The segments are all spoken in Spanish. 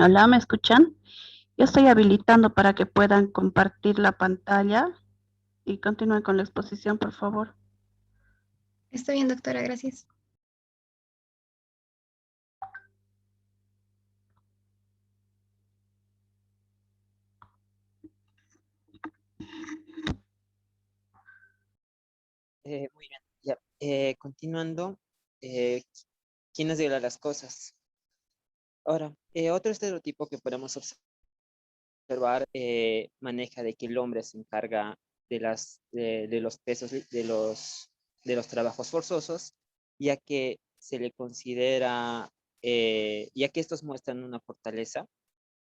Hola, ¿me escuchan? Yo estoy habilitando para que puedan compartir la pantalla y continúen con la exposición, por favor. Está bien, doctora, gracias. Muy bien, ya. Continuando, ¿quién nos regla las cosas? Ahora, otro estereotipo que podemos observar maneja de que el hombre se encarga de los pesos, de los trabajos forzosos, ya que se le considera, ya que estos muestran una fortaleza,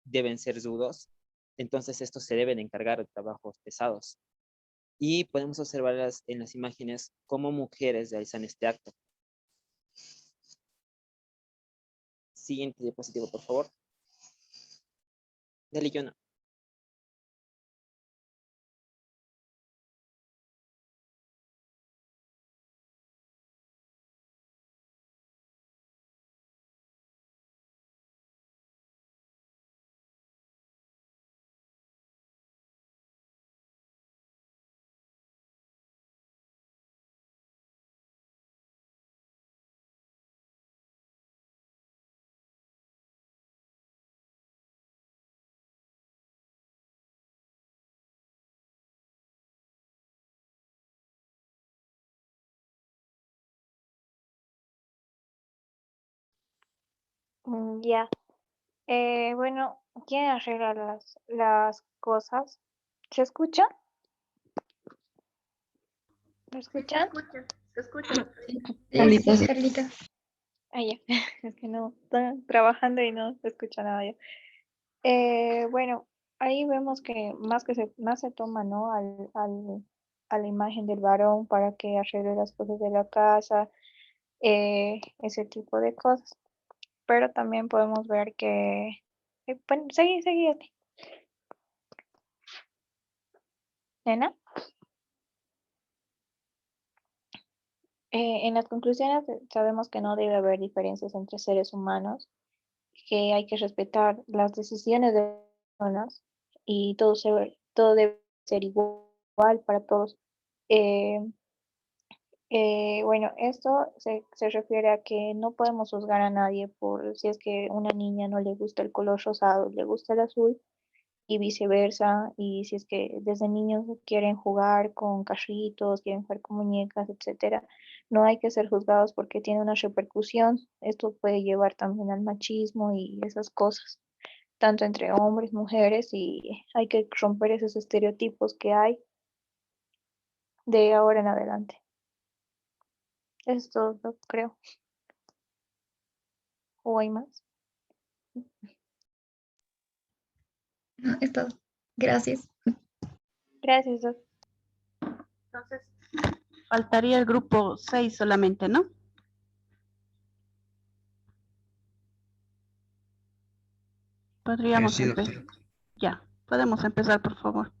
deben ser rudos, entonces estos se deben encargar de trabajos pesados. Y podemos observarlas en las imágenes como mujeres realizan este acto. Siguiente diapositivo, por favor. Dale, Jonah. Ya. Bueno, ¿quién arregla las cosas? ¿Se escucha? ¿Me Sí, se escuchan? escucha, se escucha, doctorita. Sí, Carlita, sí. Carlita. Ah, ya. Es que no, estoy trabajando y no se escucha nada ya. Bueno, ahí vemos que más se toma, ¿no? A la imagen del varón para que arregle las cosas de la casa, ese tipo de cosas. Pero también podemos ver que, bueno, seguí, nena. En las conclusiones sabemos que no debe haber diferencias entre seres humanos, que hay que respetar las decisiones de las personas y todo debe ser igual para todos. Eh, bueno, esto se refiere a que no podemos juzgar a nadie por si es que una niña no le gusta el color rosado, le gusta el azul y viceversa, y si es que desde niños quieren jugar con carritos, quieren jugar con muñecas, etcétera, no hay que ser juzgados porque tiene una repercusión. Esto puede llevar también al machismo y esas cosas, tanto entre hombres, mujeres, y hay que romper esos estereotipos que hay de ahora en adelante. Esto lo creo. ¿O hay más? No, es todo. Gracias. Gracias, Doc. Entonces, faltaría el grupo 6 solamente, ¿no? Podríamos Sí, empezar. doctora. Ya, podemos empezar, por favor.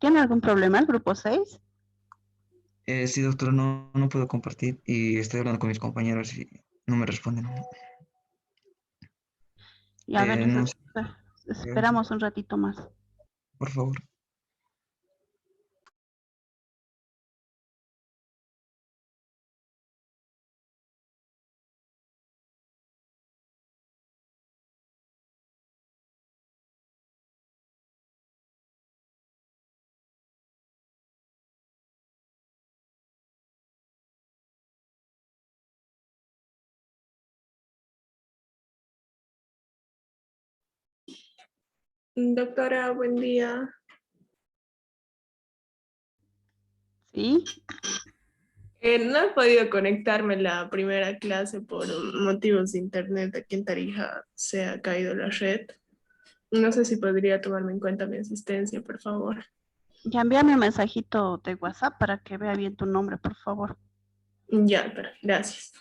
¿Tiene algún problema el grupo 6? Sí, doctora, no puedo compartir y estoy hablando con mis compañeros y no me responden. Y a ver, No sé, esperamos un ratito más. por favor. Doctora, buen día. ¿Sí? No he podido conectarme a la primera clase por motivos de internet. Aquí en Tarija se ha caído la red. No sé si podría tomarme en cuenta mi asistencia, por favor. Ya envíame un mensajito de WhatsApp para que vea bien tu nombre, por favor. Ya, pero gracias.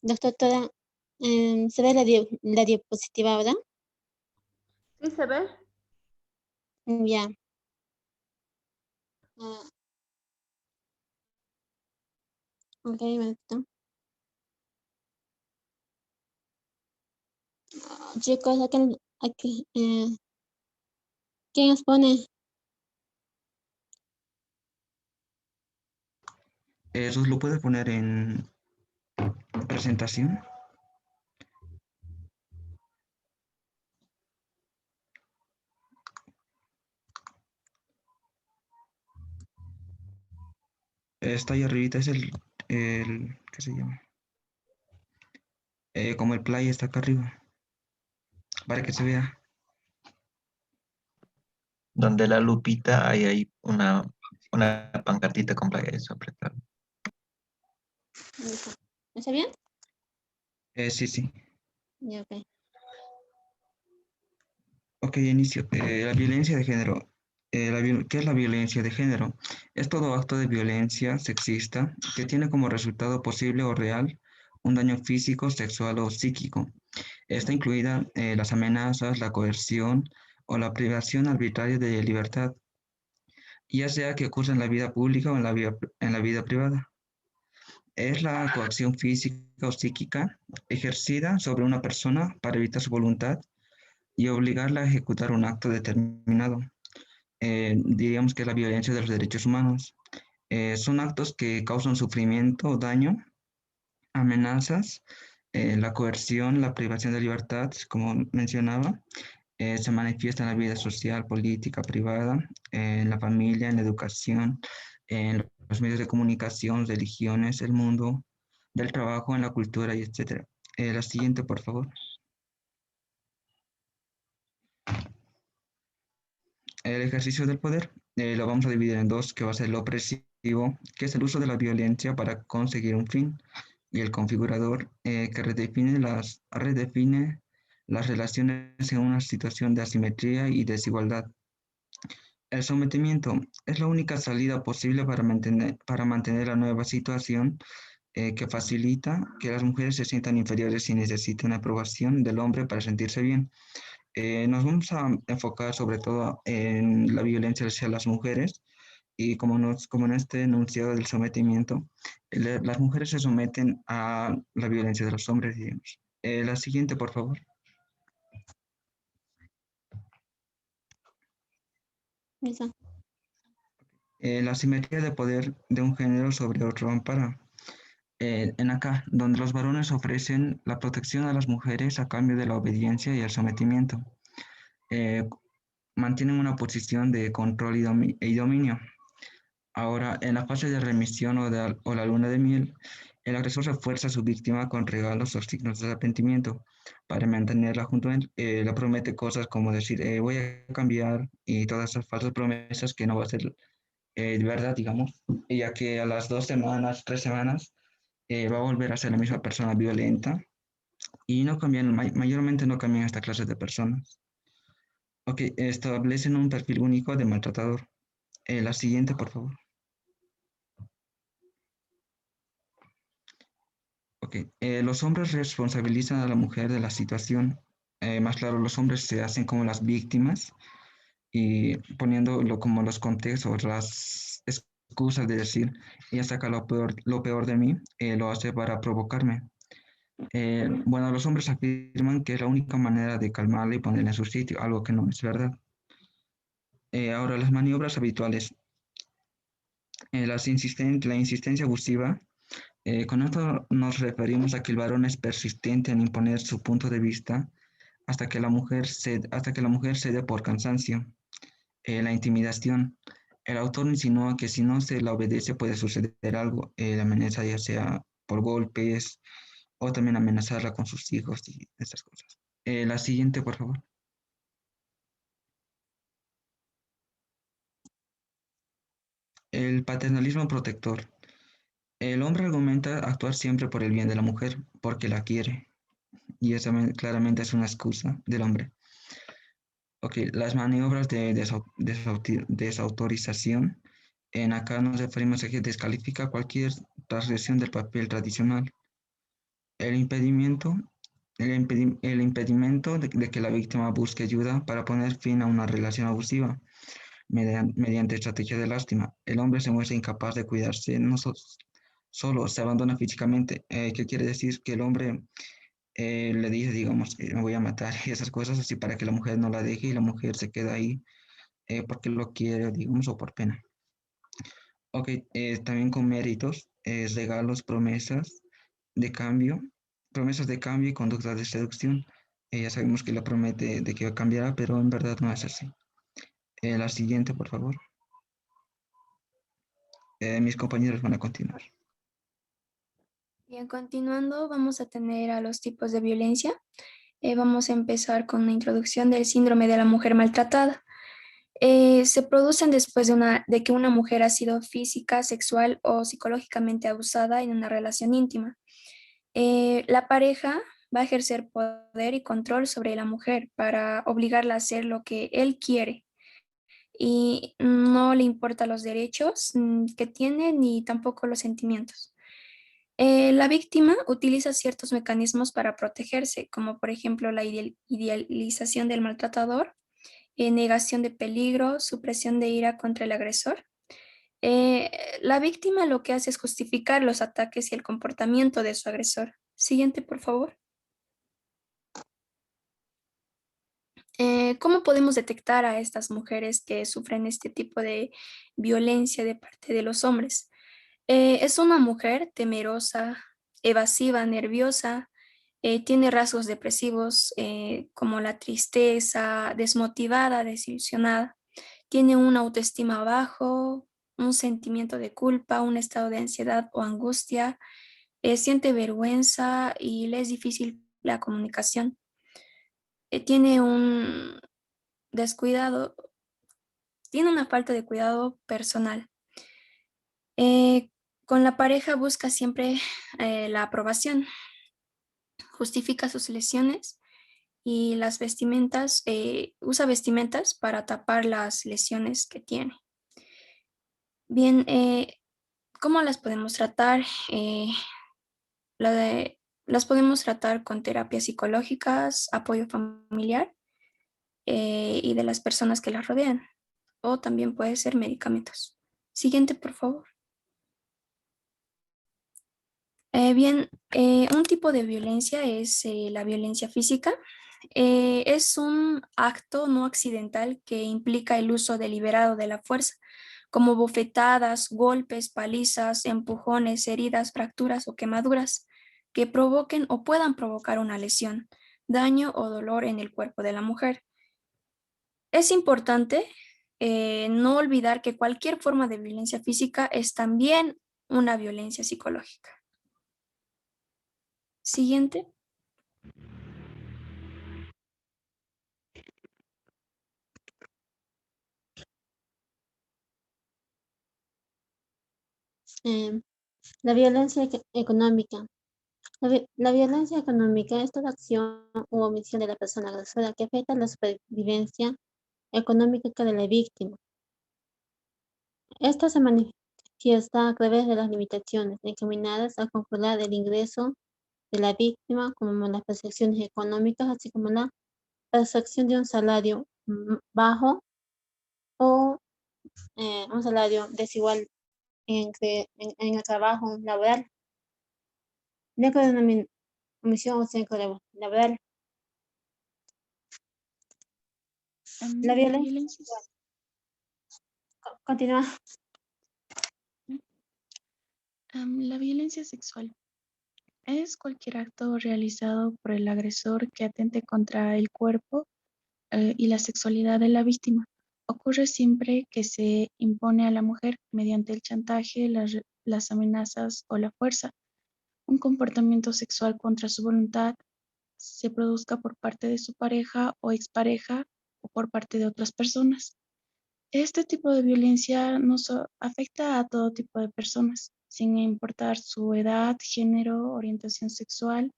Doctora, ¿se ve la diapositiva ahora? ¿Sí se ve? Ya. Ah, ok, perfecto. Chicos, ¿quién expone? ¿Eso lo puede poner en presentación? Está ahí arribita, es ¿qué se llama? Como el play está acá arriba, para que se vea. Donde la lupita hay ahí una pancartita con playa, eso apretado. Listo. ¿No está bien? Sí. Ya, ok. Ok, inicio. La violencia de género. ¿Qué es la violencia de género? Es todo acto de violencia sexista que tiene como resultado posible o real un daño físico, sexual o psíquico. Está incluida las amenazas, la coerción o la privación arbitraria de libertad, ya sea que ocurra en la vida pública o en la vida privada. Es la coacción física o psíquica ejercida sobre una persona para evitar su voluntad y obligarla a ejecutar un acto determinado. Diríamos que es la violencia de los derechos humanos. Son actos que causan sufrimiento o daño, amenazas, la coerción, la privación de libertad, como mencionaba, se manifiesta en la vida social, política, privada, en la familia, en la educación, en los medios de comunicación, religiones, el mundo del trabajo, en la cultura y etcétera. La siguiente, por favor. El ejercicio del poder lo vamos a dividir en dos, que va a ser lo opresivo, que es el uso de la violencia para conseguir un fin, y el configurador, que redefine las relaciones en una situación de asimetría y desigualdad. El sometimiento es la única salida posible para mantener la nueva situación que facilita que las mujeres se sientan inferiores y necesiten aprobación del hombre para sentirse bien. Nos vamos a enfocar sobre todo en la violencia hacia las mujeres y como en este enunciado del sometimiento, las mujeres se someten a la violencia de los hombres, digamos. La siguiente, por favor. Listo. La simetría de poder de un género sobre otro ampara. En acá, donde los varones ofrecen la protección a las mujeres a cambio de la obediencia y el sometimiento. mantienen una posición de control y dominio. Ahora, en la fase de remisión o la luna de miel, el agresor refuerza a su víctima con regalos o signos de arrepentimiento para mantenerla junto a él. Le promete cosas como decir, voy a cambiar y todas esas falsas promesas que no va a ser verdad, digamos, y ya que a las 2 semanas, 3 semanas, va a volver a ser la misma persona violenta y no cambian, mayormente no cambian esta clase de personas. Ok, establecen un perfil único de maltratador. La siguiente, por favor. Ok, los hombres responsabilizan a la mujer de la situación. Más claro, los hombres se hacen como las víctimas y poniéndolo como los contextos, las excusas de decir, ella saca lo peor de mí, lo hace para provocarme. Bueno, los hombres afirman que es la única manera de calmarla y ponerla en su sitio, algo que no es verdad. Ahora, las maniobras habituales. La insistencia abusiva. Con esto nos referimos a que el varón es persistente en imponer su punto de vista hasta que la mujer cede por cansancio. La intimidación. El autor insinúa que si no se la obedece puede suceder algo. La amenaza ya sea por golpes o también amenazarla con sus hijos y estas cosas. La siguiente, por favor. El paternalismo protector. El hombre argumenta actuar siempre por el bien de la mujer, porque la quiere. Y esa claramente es una excusa del hombre. Ok, las maniobras de desautorización. En acá nos referimos a que descalifica cualquier transgresión del papel tradicional. El impedimento, el impedimento de que la víctima busque ayuda para poner fin a una relación abusiva mediante estrategia de lástima. El hombre se muestra incapaz de cuidarse, no solo se abandona físicamente. ¿Qué quiere decir? Que el hombre le dice, digamos, me voy a matar y esas cosas así para que la mujer no la deje y la mujer se queda ahí porque lo quiere, digamos, o por pena. Ok, también con méritos, regalos, promesas de cambio y conductas de seducción. Ya sabemos que la promete de que cambiará, pero en verdad no es así. La siguiente, por favor. Mis compañeros van a continuar. Bien, continuando, vamos a tener a los tipos de violencia. Vamos a empezar con una introducción del síndrome de la mujer maltratada. Se producen después de que una mujer ha sido física, sexual o psicológicamente abusada en una relación íntima. La pareja va a ejercer poder y control sobre la mujer para obligarla a hacer lo que él quiere y no le importa los derechos que tiene ni tampoco los sentimientos. La víctima utiliza ciertos mecanismos para protegerse, como por ejemplo la idealización del maltratador, negación de peligro, supresión de ira contra el agresor. Eh, la víctima lo que hace es justificar los ataques y el comportamiento de su agresor. Siguiente, por favor. ¿Cómo podemos detectar a estas mujeres que sufren este tipo de violencia de parte de los hombres? Es una mujer temerosa, evasiva, nerviosa, tiene rasgos depresivos como la tristeza, desmotivada, desilusionada, tiene una autoestima bajo, un sentimiento de culpa, un estado de ansiedad o angustia, siente vergüenza y le es difícil la comunicación. Tiene un descuidado, tiene una falta de cuidado personal. Eh, con la pareja busca siempre la aprobación, justifica sus lesiones y las vestimentas, usa vestimentas para tapar las lesiones que tiene. Bien, ¿cómo las podemos tratar? Las podemos tratar con terapias psicológicas, apoyo familiar y de las personas que las rodean, o también puede ser medicamentos. Siguiente, por favor. Bien, un tipo de violencia es la violencia física. Es un acto no accidental que implica el uso deliberado de la fuerza, como bofetadas, golpes, palizas, empujones, heridas, fracturas o quemaduras que provoquen o puedan provocar una lesión, daño o dolor en el cuerpo de la mujer. Es importante no olvidar que cualquier forma de violencia física es también una violencia psicológica. Siguiente. Em, la violencia económica. La violencia económica es toda acción u omisión de la persona agresora que afecta la supervivencia económica de la víctima. Esta se manifiesta a través de las limitaciones encaminadas a controlar el ingreso de la víctima, como las percepciones económicas, así como la percepción de un salario bajo o un salario desigual en el trabajo laboral, dentro de una omisión o centro laboral. La violencia continúa. La violencia sexual es cualquier acto realizado por el agresor que atente contra el cuerpo y la sexualidad de la víctima. Ocurre siempre que se impone a la mujer mediante el chantaje, las amenazas o la fuerza. Un comportamiento sexual contra su voluntad se produzca por parte de su pareja o expareja o por parte de otras personas. Este tipo de violencia afecta a todo tipo de personas, sin importar su edad, género, orientación sexual,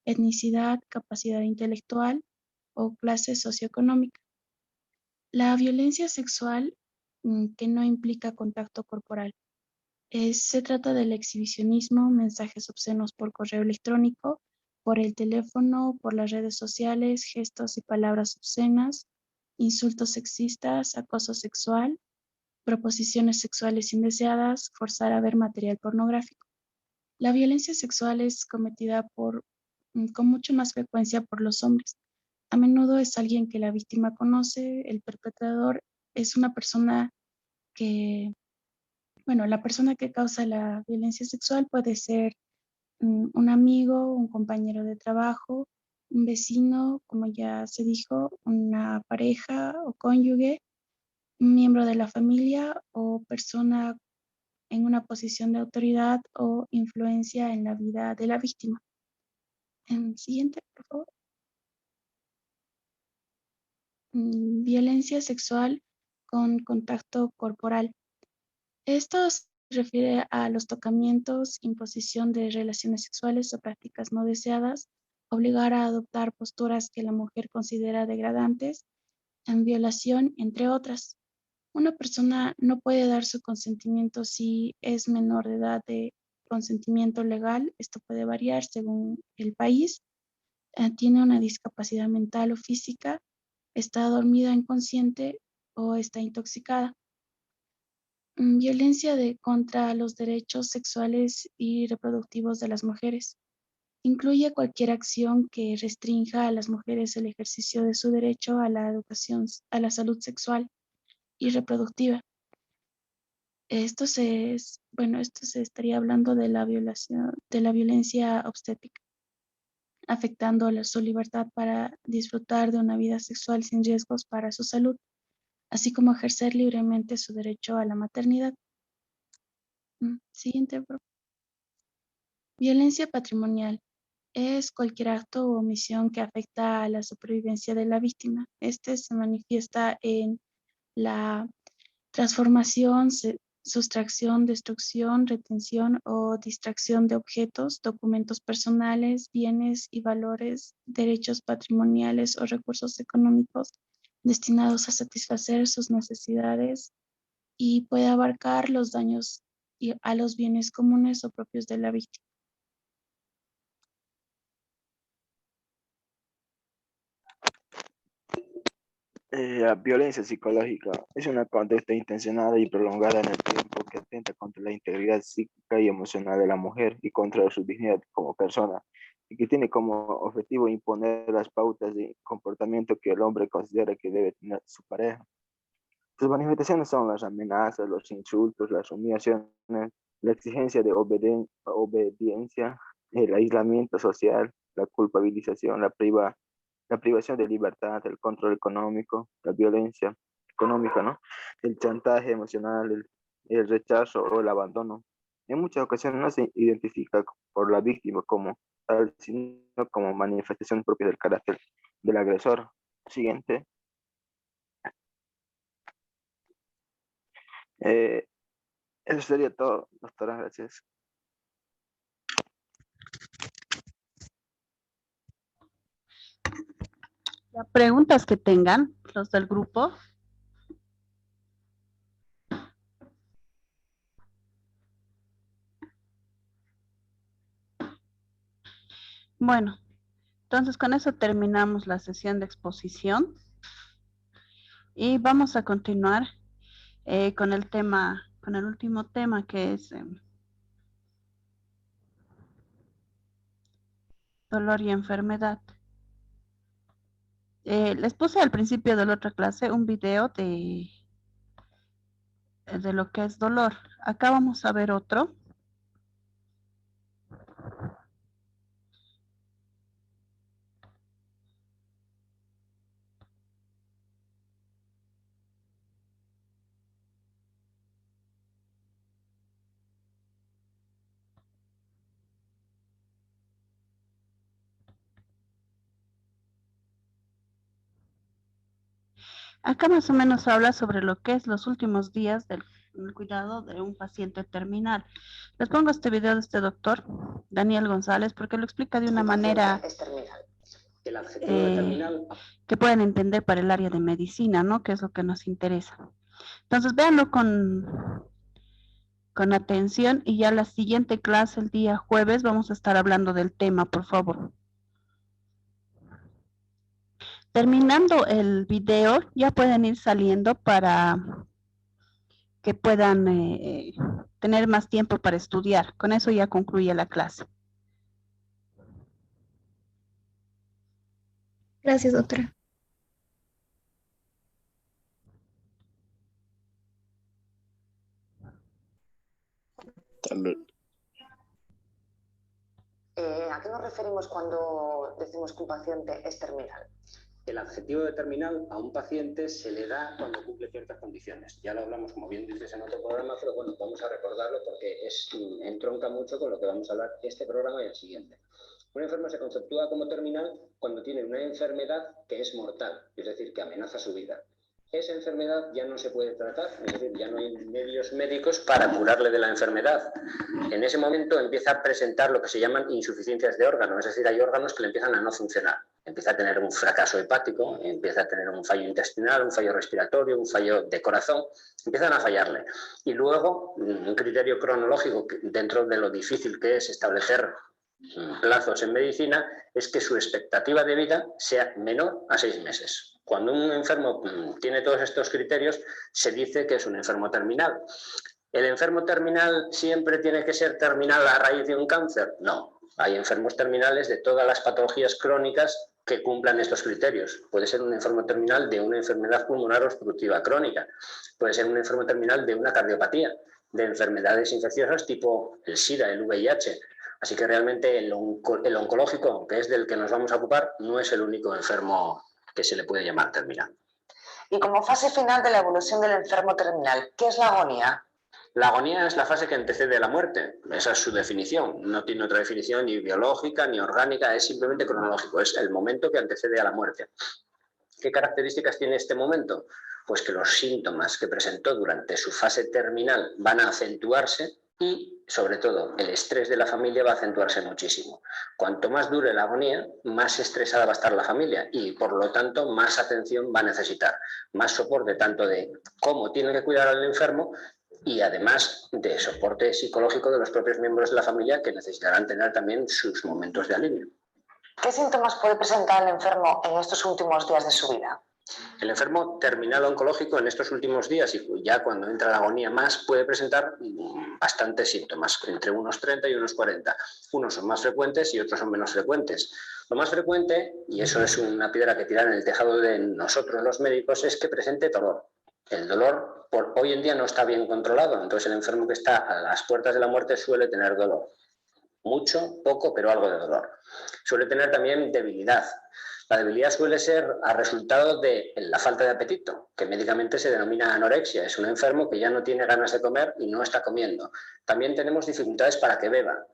etnicidad, capacidad intelectual o clase socioeconómica. La violencia sexual que no implica contacto corporal. Se trata del exhibicionismo, mensajes obscenos por correo electrónico, por el teléfono, por las redes sociales, gestos y palabras obscenas, insultos sexistas, acoso sexual, proposiciones sexuales indeseadas, forzar a ver material pornográfico. La violencia sexual es cometida con mucho más frecuencia por los hombres. A menudo es alguien que la víctima conoce, el perpetrador es una persona que, bueno, la persona que causa la violencia sexual puede ser un amigo, un compañero de trabajo, un vecino, como ya se dijo, una pareja o cónyuge, un miembro de la familia o persona en una posición de autoridad o influencia en la vida de la víctima. Siguiente, por favor. Violencia sexual con contacto corporal. Esto se refiere a los tocamientos, imposición de relaciones sexuales o prácticas no deseadas, obligar a adoptar posturas que la mujer considera degradantes, en violación, entre otras. Una persona no puede dar su consentimiento si es menor de edad de consentimiento legal. Esto puede variar según el país. Tiene una discapacidad mental o física, está dormida inconsciente o está intoxicada. Violencia contra los derechos sexuales y reproductivos de las mujeres. Incluye cualquier acción que restrinja a las mujeres el ejercicio de su derecho a la educación, a la salud sexual y reproductiva. Esto se estaría hablando de la violación, de la violencia obstétrica, afectando su libertad para disfrutar de una vida sexual sin riesgos para su salud, así como ejercer libremente su derecho a la maternidad. Siguiente, por favor. Violencia patrimonial es cualquier acto o omisión que afecta a la supervivencia de la víctima. Este se manifiesta en la transformación, sustracción, destrucción, retención o distracción de objetos, documentos personales, bienes y valores, derechos patrimoniales o recursos económicos destinados a satisfacer sus necesidades y puede abarcar los daños a los bienes comunes o propios de la víctima. La violencia psicológica es una conducta intencionada y prolongada en el tiempo que atenta contra la integridad psíquica y emocional de la mujer y contra su dignidad como persona, y que tiene como objetivo imponer las pautas de comportamiento que el hombre considera que debe tener su pareja. Sus manifestaciones son las amenazas, los insultos, las humillaciones, la exigencia de obediencia, el aislamiento social, la culpabilización, la privación de libertad, el control económico, la violencia económica, ¿no? El chantaje emocional, el rechazo o el abandono. En muchas ocasiones no se identifica por la víctima como tal, sino como manifestación propia del carácter del agresor. Siguiente. Eso sería todo, doctora. Gracias. Las preguntas que tengan los del grupo. Bueno, entonces con eso terminamos la sesión de exposición y vamos a continuar con el tema, con el último tema que es dolor y enfermedad. Les puse al principio de la otra clase un video de lo que es dolor. Acá vamos a ver otro. Acá más o menos habla sobre lo que es los últimos días del cuidado de un paciente terminal. Les pongo este video de este doctor, Daniel González, porque lo explica de una manera que pueden entender para el área de medicina, ¿no? Que es lo que nos interesa. Entonces, véanlo con atención y ya la siguiente clase, el día jueves, vamos a estar hablando del tema, por favor. Terminando el video, ya pueden ir saliendo para que puedan tener más tiempo para estudiar. Con eso ya concluye la clase. Gracias, doctora. ¿A qué nos referimos cuando decimos que un paciente es terminal? El adjetivo de terminal a un paciente se le da cuando cumple ciertas condiciones. Ya lo hablamos, como bien dices, en otro programa, pero bueno, vamos a recordarlo porque entronca mucho con lo que vamos a hablar este programa y el siguiente. Un enfermo se conceptúa como terminal cuando tiene una enfermedad que es mortal, es decir, que amenaza su vida. Esa enfermedad ya no se puede tratar, es decir, ya no hay medios médicos para curarle de la enfermedad. En ese momento empieza a presentar lo que se llaman insuficiencias de órganos, es decir, hay órganos que le empiezan a no funcionar. Empieza a tener un fracaso hepático, empieza a tener un fallo intestinal, un fallo respiratorio, un fallo de corazón, empiezan a fallarle. Y luego, un criterio cronológico dentro de lo difícil que es establecer plazos en medicina, es que su expectativa de vida sea menor a 6 meses. Cuando un enfermo tiene todos estos criterios, se dice que es un enfermo terminal. ¿El enfermo terminal siempre tiene que ser terminal a raíz de un cáncer? No. Hay enfermos terminales de todas las patologías crónicas que cumplan estos criterios. Puede ser un enfermo terminal de una enfermedad pulmonar obstructiva crónica. Puede ser un enfermo terminal de una cardiopatía, de enfermedades infecciosas tipo el SIDA, el VIH. Así que realmente el oncológico, que es del que nos vamos a ocupar, no es el único enfermo que se le puede llamar terminal. Y como fase final de la evolución del enfermo terminal, ¿qué es la agonía? La agonía es la fase que antecede a la muerte. Esa es su definición. No tiene otra definición ni biológica ni orgánica, es simplemente cronológico. Es el momento que antecede a la muerte. ¿Qué características tiene este momento? Pues que los síntomas que presentó durante su fase terminal van a acentuarse y, sobre todo, el estrés de la familia va a acentuarse muchísimo. Cuanto más dure la agonía, más estresada va a estar la familia y, por lo tanto, más atención va a necesitar. Más soporte tanto de cómo tiene que cuidar al enfermo y, además, de soporte psicológico de los propios miembros de la familia que necesitarán tener también sus momentos de alivio. ¿Qué síntomas puede presentar el enfermo en estos últimos días de su vida? El enfermo terminal oncológico en estos últimos días y ya cuando entra la agonía más puede presentar bastantes síntomas, entre unos 30 y unos 40. Unos son más frecuentes y otros son menos frecuentes. Lo más frecuente, y eso es una piedra que tirar en el tejado de nosotros los médicos, es que presente dolor. El dolor hoy en día no está bien controlado, entonces el enfermo que está a las puertas de la muerte suele tener dolor. Mucho, poco, pero algo de dolor. Suele tener también debilidad. La debilidad suele ser a resultado de la falta de apetito, que médicamente se denomina anorexia. Es un enfermo que ya no tiene ganas de comer y no está comiendo. También tenemos dificultades para que beba.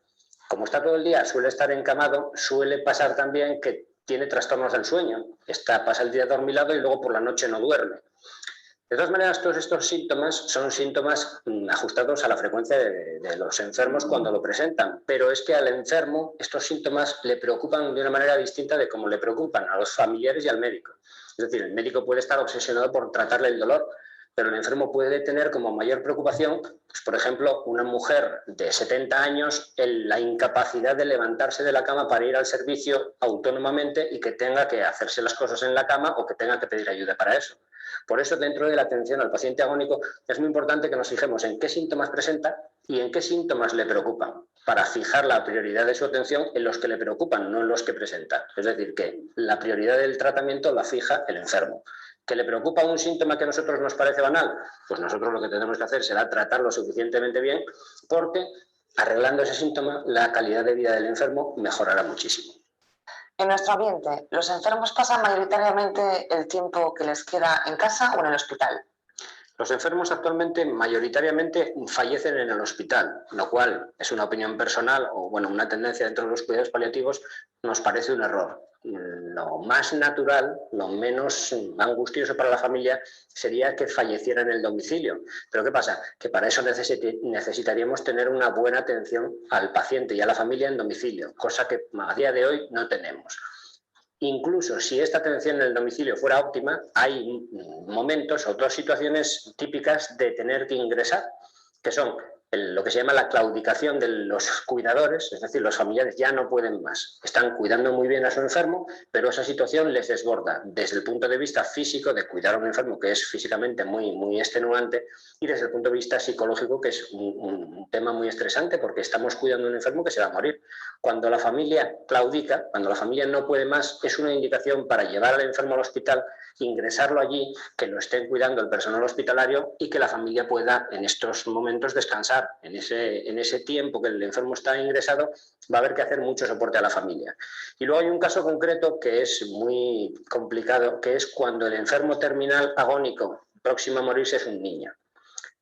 Como está todo el día, suele estar encamado, suele pasar también que tiene trastornos del sueño. Pasa el día dormilado y luego por la noche no duerme. De todas maneras, todos estos síntomas son síntomas ajustados a la frecuencia de los enfermos cuando lo presentan, pero es que al enfermo estos síntomas le preocupan de una manera distinta de cómo le preocupan a los familiares y al médico. Es decir, el médico puede estar obsesionado por tratarle el dolor, pero el enfermo puede tener como mayor preocupación, pues, por ejemplo, una mujer de 70 años, la incapacidad de levantarse de la cama para ir al servicio autónomamente y que tenga que hacerse las cosas en la cama o que tenga que pedir ayuda para eso. Por eso, dentro de la atención al paciente agónico, es muy importante que nos fijemos en qué síntomas presenta y en qué síntomas le preocupan, para fijar la prioridad de su atención en los que le preocupan, no en los que presenta. Es decir, que la prioridad del tratamiento la fija el enfermo. ¿Que le preocupa un síntoma que a nosotros nos parece banal? Pues nosotros lo que tenemos que hacer será tratarlo suficientemente bien, porque arreglando ese síntoma, la calidad de vida del enfermo mejorará muchísimo. En nuestro ambiente, ¿los enfermos pasan mayoritariamente el tiempo que les queda en casa o en el hospital? Los enfermos actualmente mayoritariamente fallecen en el hospital, lo cual es una opinión personal o bueno, una tendencia dentro de los cuidados paliativos, nos parece un error. Lo más natural, lo menos angustioso para la familia sería que falleciera en el domicilio. Pero ¿qué pasa? Que para eso necesitaríamos tener una buena atención al paciente y a la familia en domicilio, cosa que a día de hoy no tenemos. Incluso si esta atención en el domicilio fuera óptima, hay momentos o dos situaciones típicas de tener que ingresar, que son lo que se llama la claudicación de los cuidadores, es decir, los familiares ya no pueden más. Están cuidando muy bien a su enfermo, pero esa situación les desborda desde el punto de vista físico, de cuidar a un enfermo que es físicamente muy extenuante, y desde el punto de vista psicológico, que es un tema muy estresante, porque estamos cuidando a un enfermo que se va a morir. Cuando la familia claudica, cuando la familia no puede más, es una indicación para llevar al enfermo al hospital, ingresarlo allí, que lo estén cuidando el personal hospitalario y que la familia pueda en estos momentos descansar. En ese tiempo que el enfermo está ingresado va a haber que hacer mucho soporte a la familia. Y luego hay un caso concreto que es muy complicado, que es cuando el enfermo terminal agónico próximo a morirse es un niño.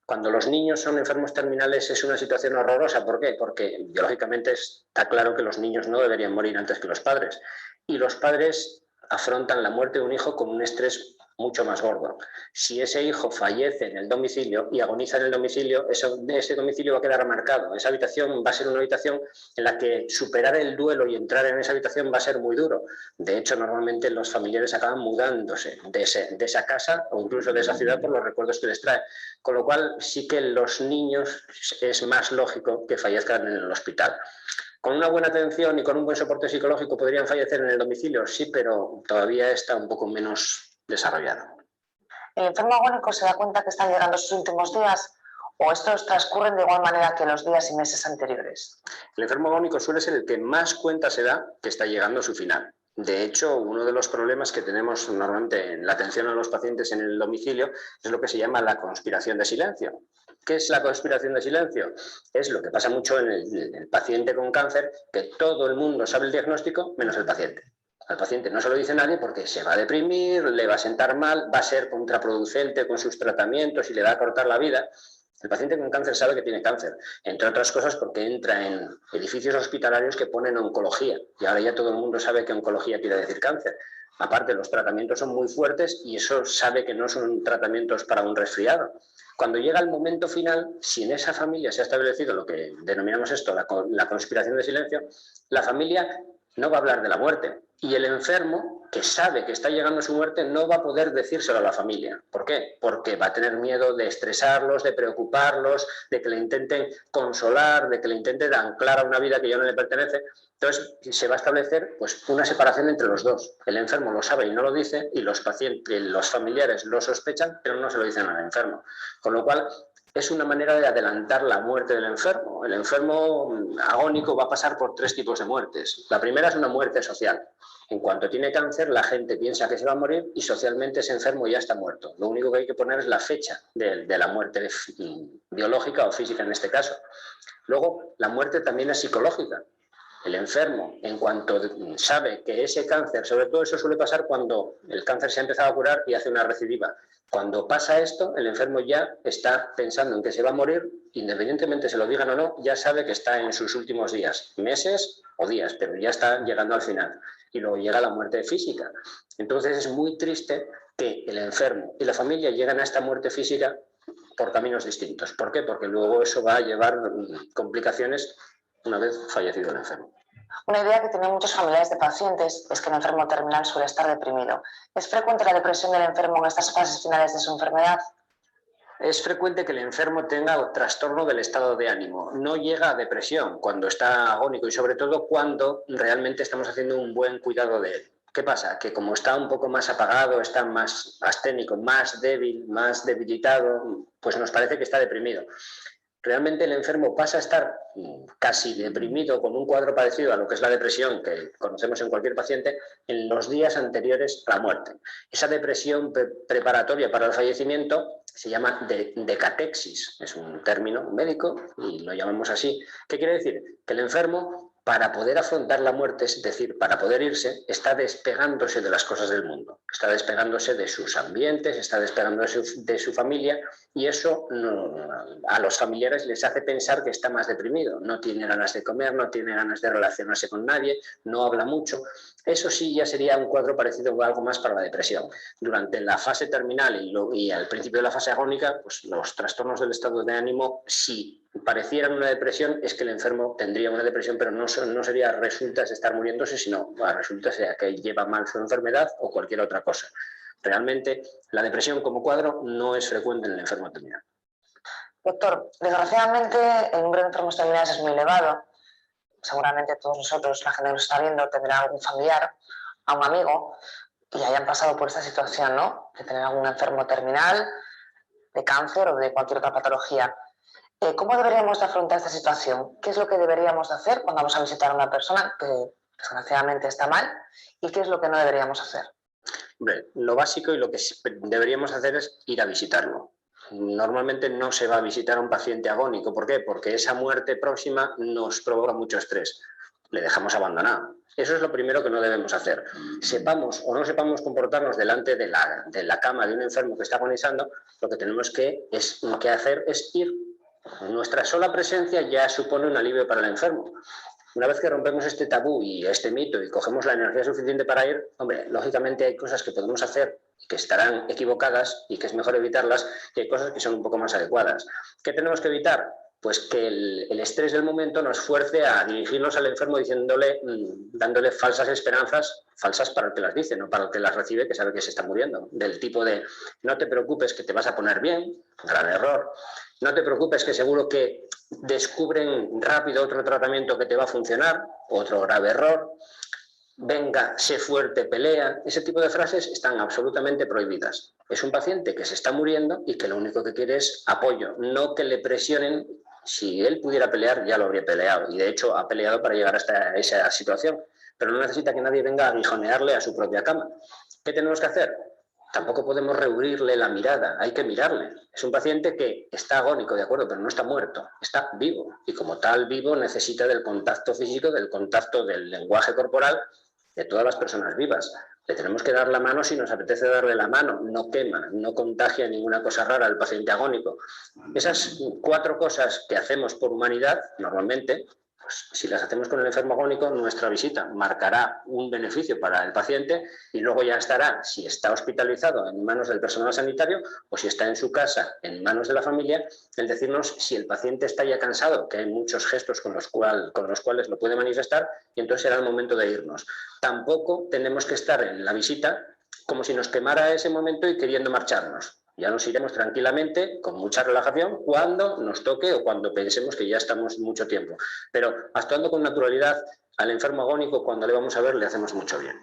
Cuando los niños son enfermos terminales es una situación horrorosa. ¿Por qué? Porque biológicamente está claro que los niños no deberían morir antes que los padres. Y los padres afrontan la muerte de un hijo con un estrés mucho más gordo. Si ese hijo fallece en el domicilio y agoniza en el domicilio, ese domicilio va a quedar marcado. Esa habitación va a ser una habitación en la que superar el duelo y entrar en esa habitación va a ser muy duro. De hecho, normalmente los familiares acaban mudándose de esa casa o incluso de esa ciudad por los recuerdos que les trae. Con lo cual, sí que los niños es más lógico que fallezcan en el hospital. ¿Con una buena atención y con un buen soporte psicológico podrían fallecer en el domicilio? Sí, pero todavía está un poco menos desarrollado. ¿El enfermo agónico se da cuenta que están llegando sus últimos días o estos transcurren de igual manera que los días y meses anteriores? El enfermo agónico suele ser el que más cuenta se da que está llegando a su final. De hecho, uno de los problemas que tenemos normalmente en la atención a los pacientes en el domicilio es lo que se llama la conspiración de silencio. ¿Qué es la conspiración de silencio? Es lo que pasa mucho en el paciente con cáncer, que todo el mundo sabe el diagnóstico menos el paciente. Al paciente no se lo dice nadie porque se va a deprimir, le va a sentar mal, va a ser contraproducente con sus tratamientos y le va a cortar la vida. El paciente con cáncer sabe que tiene cáncer, entre otras cosas porque entra en edificios hospitalarios que ponen oncología. Y ahora ya todo el mundo sabe que oncología quiere decir cáncer. Aparte, los tratamientos son muy fuertes y eso sabe que no son tratamientos para un resfriado. Cuando llega el momento final, si en esa familia se ha establecido lo que denominamos esto, la conspiración de silencio, la familia no va a hablar de la muerte. Y el enfermo, que sabe que está llegando a su muerte, no va a poder decírselo a la familia. ¿Por qué? Porque va a tener miedo de estresarlos, de preocuparlos, de que le intenten consolar, de que le intenten anclar a una vida que ya no le pertenece. Entonces se va a establecer pues, una separación entre los dos. El enfermo lo sabe y no lo dice, y los familiares lo sospechan, pero no se lo dicen al enfermo. Con lo cual, es una manera de adelantar la muerte del enfermo. El enfermo agónico va a pasar por 3 tipos de muertes. La primera es una muerte social. En cuanto tiene cáncer, la gente piensa que se va a morir y socialmente ese enfermo ya está muerto. Lo único que hay que poner es la fecha de la muerte biológica o física en este caso. Luego, la muerte también es psicológica. El enfermo, en cuanto sabe que ese cáncer, sobre todo eso suele pasar cuando el cáncer se ha empezado a curar y hace una recidiva. Cuando pasa esto, el enfermo ya está pensando en que se va a morir, independientemente se lo digan o no, ya sabe que está en sus últimos días, meses o días, pero ya está llegando al final. Y luego llega la muerte física. Entonces es muy triste que el enfermo y la familia lleguen a esta muerte física por caminos distintos. ¿Por qué? Porque luego eso va a llevar complicaciones una vez fallecido el enfermo. Una idea que tienen muchos familiares de pacientes es que el enfermo terminal suele estar deprimido. ¿Es frecuente la depresión del enfermo en estas fases finales de su enfermedad? Es frecuente que el enfermo tenga trastorno del estado de ánimo. No llega a depresión cuando está agónico y sobre todo cuando realmente estamos haciendo un buen cuidado de él. ¿Qué pasa? Que como está un poco más apagado, está más asténico, más débil, más debilitado, pues nos parece que está deprimido. Realmente el enfermo pasa a estar casi deprimido con un cuadro parecido a lo que es la depresión que conocemos en cualquier paciente en los días anteriores a la muerte. Esa depresión preparatoria para el fallecimiento se llama decatexis, es un término médico y lo llamamos así. ¿Qué quiere decir? Que el enfermo, para poder afrontar la muerte, es decir, para poder irse, está despegándose de las cosas del mundo, está despegándose de sus ambientes, está despegándose de su familia y eso a los familiares les hace pensar que está más deprimido, no tiene ganas de comer, no tiene ganas de relacionarse con nadie, no habla mucho. Eso sí ya sería un cuadro parecido a algo más para la depresión. Durante la fase terminal y al principio de la fase agónica, pues los trastornos del estado de ánimo, si parecieran una depresión, es que el enfermo tendría una depresión, pero no sería resultas de estar muriéndose, sino resultas de que lleva mal su enfermedad o cualquier otra cosa. Realmente la depresión como cuadro no es frecuente en el enfermo terminal. Doctor, desgraciadamente el número de enfermos terminales es muy elevado. Seguramente todos nosotros, la gente que nos está viendo, tendrá algún familiar, a un amigo, y hayan pasado por esta situación, ¿no? De tener algún enfermo terminal, de cáncer o de cualquier otra patología. ¿Cómo deberíamos de afrontar esta situación? ¿Qué es lo que deberíamos de hacer cuando vamos a visitar a una persona que desgraciadamente está mal? ¿Y qué es lo que no deberíamos hacer? Hombre, lo básico y lo que deberíamos hacer es ir a visitarlo. Normalmente no se va a visitar a un paciente agónico. ¿Por qué? Porque esa muerte próxima nos provoca mucho estrés. Le dejamos abandonado. Eso es lo primero que no debemos hacer. Sepamos o no sepamos comportarnos delante de la cama de un enfermo que está agonizando, lo que tenemos que hacer es ir. Nuestra sola presencia ya supone un alivio para el enfermo. Una vez que rompemos este tabú y este mito y cogemos la energía suficiente para ir, hombre, lógicamente hay cosas que podemos hacer que estarán equivocadas y que es mejor evitarlas, y hay cosas que son un poco más adecuadas. ¿Qué tenemos que evitar? Pues que el estrés del momento nos fuerce a dirigirnos al enfermo dándole falsas esperanzas, falsas para el que las dice, no para el que las recibe, que sabe que se está muriendo. Del tipo de, no te preocupes que te vas a poner bien, gran error. No te preocupes que seguro que descubren rápido otro tratamiento que te va a funcionar, otro grave error. Venga, sé fuerte, pelea. Ese tipo de frases están absolutamente prohibidas. Es un paciente que se está muriendo y que lo único que quiere es apoyo, no que le presionen. Si él pudiera pelear, ya lo habría peleado. Y de hecho ha peleado para llegar hasta esa situación. Pero no necesita que nadie venga a aguijonearle a su propia cama. ¿Qué tenemos que hacer? Tampoco podemos rehuirle la mirada, hay que mirarle. Es un paciente que está agónico, de acuerdo, pero no está muerto, está vivo. Y como tal vivo necesita del contacto físico, del contacto del lenguaje corporal de todas las personas vivas. Le tenemos que dar la mano si nos apetece darle la mano, no quema, no contagia ninguna cosa rara al paciente agónico. Esas 4 cosas que hacemos por humanidad, normalmente, pues si las hacemos con el enfermo agónico, nuestra visita marcará un beneficio para el paciente y luego ya estará, si está hospitalizado, en manos del personal sanitario o si está en su casa, en manos de la familia, el decirnos si el paciente está ya cansado, que hay muchos gestos con los cuales lo puede manifestar, y entonces será el momento de irnos. Tampoco tenemos que estar en la visita como si nos quemara ese momento y queriendo marcharnos. Ya nos iremos tranquilamente, con mucha relajación, cuando nos toque o cuando pensemos que ya estamos mucho tiempo. Pero actuando con naturalidad, al enfermo agónico, cuando le vamos a ver, le hacemos mucho bien.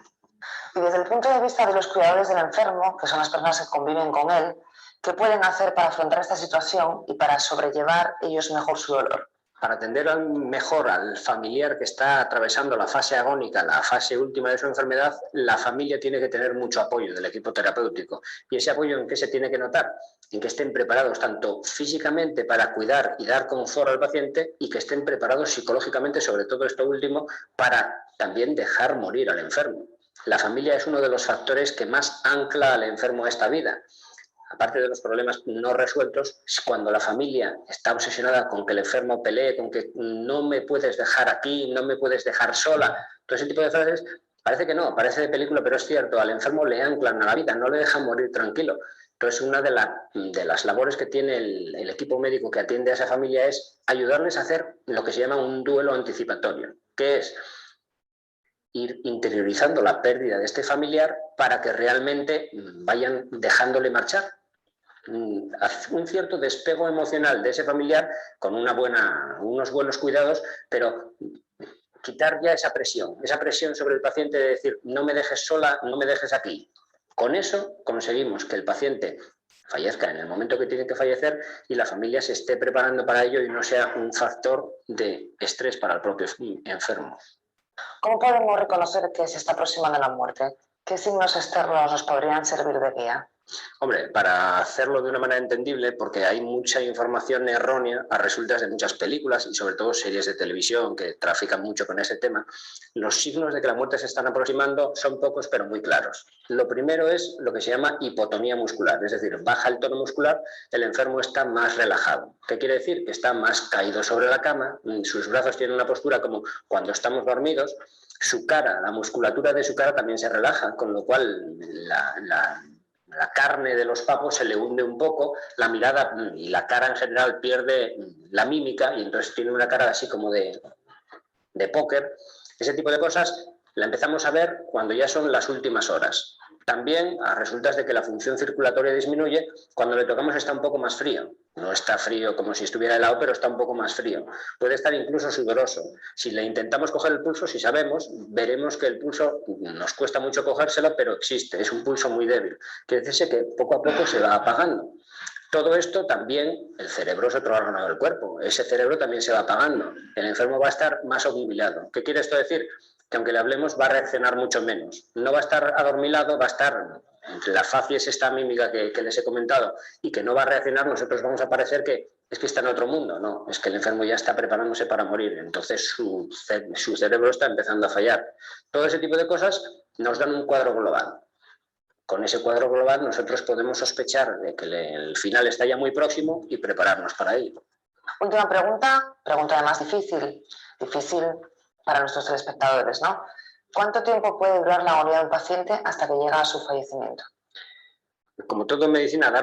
Y desde el punto de vista de los cuidadores del enfermo, que son las personas que conviven con él, ¿qué pueden hacer para afrontar esta situación y para sobrellevar ellos mejor su dolor? Para atender mejor al familiar que está atravesando la fase agónica, la fase última de su enfermedad, la familia tiene que tener mucho apoyo del equipo terapéutico. ¿Y ese apoyo en qué se tiene que notar? En que estén preparados tanto físicamente para cuidar y dar confort al paciente y que estén preparados psicológicamente, sobre todo esto último, para también dejar morir al enfermo. La familia es uno de los factores que más ancla al enfermo a esta vida. Aparte de los problemas no resueltos, cuando la familia está obsesionada con que el enfermo pelee, con que no me puedes dejar aquí, no me puedes dejar sola, todo ese tipo de frases, parece que no, parece de película, pero es cierto, al enfermo le anclan a la vida, no le dejan morir tranquilo. Entonces, una de las labores que tiene el equipo médico que atiende a esa familia es ayudarles a hacer lo que se llama un duelo anticipatorio, que es ir interiorizando la pérdida de este familiar para que realmente vayan dejándole marchar. Un cierto despego emocional de ese familiar con unos buenos cuidados, pero quitar ya esa presión sobre el paciente de decir no me dejes sola, no me dejes aquí. Con eso conseguimos que el paciente fallezca en el momento que tiene que fallecer y la familia se esté preparando para ello y no sea un factor de estrés para el propio enfermo. ¿Cómo podemos reconocer que se está aproximando la muerte? ¿Qué signos externos nos podrían servir de guía? Hombre, para hacerlo de una manera entendible, porque hay mucha información errónea a resultas de muchas películas y sobre todo series de televisión que trafican mucho con ese tema, los signos de que la muerte se están aproximando son pocos pero muy claros. Lo primero es lo que se llama hipotonía muscular, es decir, baja el tono muscular, el enfermo está más relajado. ¿Qué quiere decir? Que está más caído sobre la cama, sus brazos tienen una postura como cuando estamos dormidos, su cara, la musculatura de su cara también se relaja, con lo cual la carne de los papos se le hunde un poco, la mirada y la cara en general pierde la mímica y entonces tiene una cara así como de póker. Ese tipo de cosas la empezamos a ver cuando ya son las últimas horas. También a resultas de que la función circulatoria disminuye, cuando le tocamos está un poco más frío. No está frío como si estuviera helado, pero está un poco más frío. Puede estar incluso sudoroso. Si le intentamos coger el pulso, si sabemos, veremos que el pulso nos cuesta mucho cogérselo, pero existe, es un pulso muy débil. Quiere decirse que poco a poco se va apagando. Todo esto también, el cerebro es otro órgano del cuerpo, ese cerebro también se va apagando. El enfermo va a estar más obnubilado. ¿Qué quiere esto decir? Que aunque le hablemos va a reaccionar mucho menos. No va a estar adormilado, va a estar entre las facies esta mímica que les he comentado y que no va a reaccionar, nosotros vamos a parecer que es que está en otro mundo. No, es que el enfermo ya está preparándose para morir, entonces su cerebro está empezando a fallar. Todo ese tipo de cosas nos dan un cuadro global. Con ese cuadro global nosotros podemos sospechar de que el final está ya muy próximo y prepararnos para ello. Última pregunta además difícil para nuestros telespectadores, ¿no? ¿Cuánto tiempo puede durar la agonía de un paciente hasta que llega a su fallecimiento? Como todo en medicina, dar